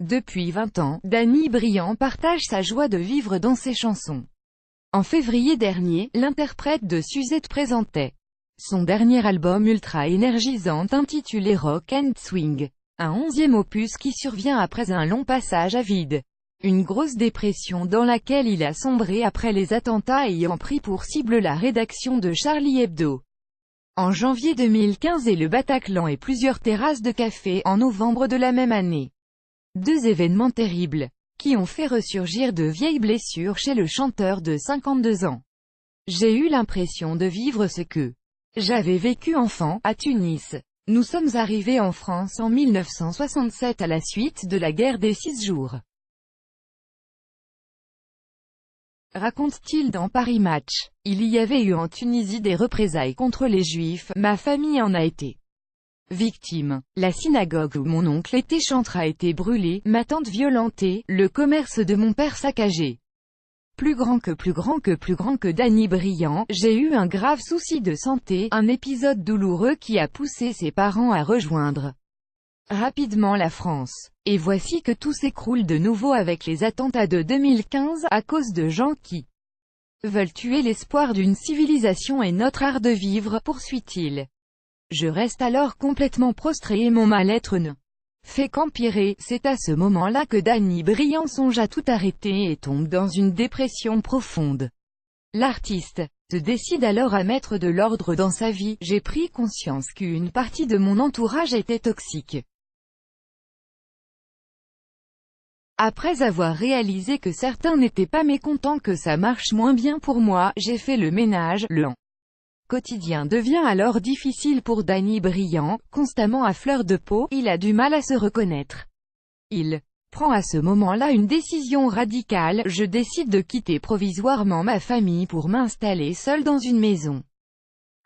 Depuis 20 ans, Danny Briand partage sa joie de vivre dans ses chansons. En février dernier, l'interprète de Suzette présentait son dernier album ultra énergisant intitulé Rock and Swing, un 11e opus qui survient après un long passage à vide. Une grosse dépression dans laquelle il a sombré après les attentats ayant pris pour cible la rédaction de Charlie Hebdo en janvier 2015 et le Bataclan et plusieurs terrasses de café en novembre de la même année. Deux événements terribles, qui ont fait ressurgir de vieilles blessures chez le chanteur de 52 ans. J'ai eu l'impression de vivre ce que j'avais vécu enfant, à Tunis. Nous sommes arrivés en France en 1967 à la suite de la guerre des 6 jours. Raconte-t-il dans Paris Match. Il y avait eu en Tunisie des représailles contre les Juifs, ma famille en a été victime. La synagogue où mon oncle était chantre a été brûlée, ma tante violentée, le commerce de mon père saccagé. Plus grand que Danny Briand, j'ai eu un grave souci de santé, un épisode douloureux qui a poussé ses parents à rejoindre rapidement la France. Et voici que tout s'écroule de nouveau avec les attentats de 2015, à cause de gens qui veulent tuer l'espoir d'une civilisation et notre art de vivre, poursuit-il. Je reste alors complètement prostré et mon mal-être ne fait qu'empirer. C'est à ce moment-là que Danny Briand songe à tout arrêter et tombe dans une dépression profonde. L'artiste se décide alors à mettre de l'ordre dans sa vie. J'ai pris conscience qu'une partie de mon entourage était toxique. Après avoir réalisé que certains n'étaient pas mécontents que ça marche moins bien pour moi, j'ai fait le ménage. Le quotidien devient alors difficile pour Danny Briand, constamment à fleur de peau, il a du mal à se reconnaître. Il prend à ce moment-là une décision radicale, je décide de quitter provisoirement ma famille pour m'installer seul dans une maison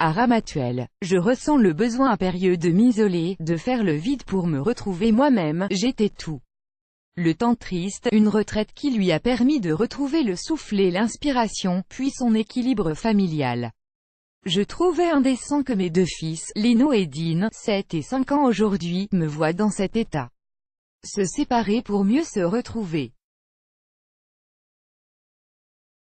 à Ramatuelle. Je ressens le besoin impérieux de m'isoler, de faire le vide pour me retrouver moi-même, j'étais tout le temps triste, une retraite qui lui a permis de retrouver le souffle et l'inspiration, puis son équilibre familial. Je trouvais indécent que mes deux fils, Lino et Dean, 7 et 5 ans aujourd'hui, me voient dans cet état. Se séparer pour mieux se retrouver.